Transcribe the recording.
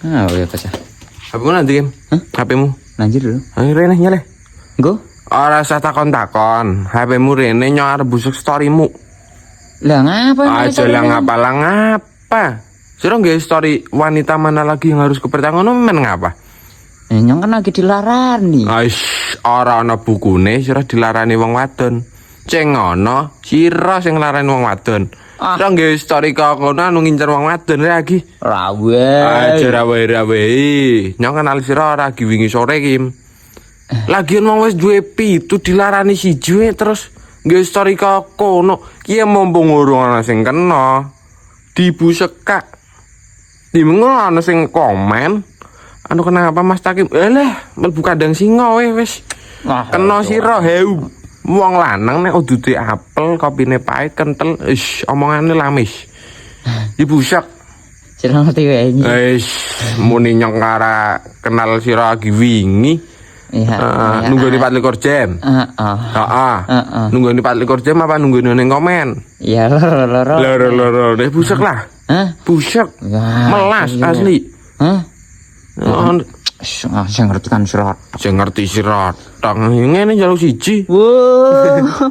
Ah, oh ya pecah. HP-mu nanti, Kim? Hah? HP-mu? Lanjut dulu. Ayo rene nyale. Go. Ora usah takon-takon. HP-mu rene nyar busuk storymu. Lah ngapa? Aja lah ngapa. Sira nggih story wanita mana lagi yang harus kepertangan men ngapa? Nyong kan lagi dilarani. Aish, ora ana bukune sira dilarani wong wadon. Ceng ngono, sira sing larani wong wadon. Sira nggih story kok ngono anu ngincer wong wadon lagi. Rawe. Aja rawe. Nyong kenal sira lagi wingi sore, Kim. Lagian wong wis duwe pitu dilarani siji terus nggih story kok kono. Ki mumpung urung ana sing kena. Dibusekak. Dimengo ana sing komen. Anu kenapa Mas Takim? Lah, mlebu kandang singa wis. Kena sira heu. Wong lanang nek udute apel, kopine pahit, kentel, omongane lamis. Dibusak. Sira ngerti wae iki. Muni nyong kara kenal sira lagi wingi. Iya. Nunggu di 24 jam. Heeh. Nunggu di 24 jam apa nunggu ning komen? Iya, loro. Loro. Busak lah. Hah? Busak. Melas asli. Hah? Saya ngerti kan sira. Saya ngerti sira. Tang ngene njaluk siji. Wow.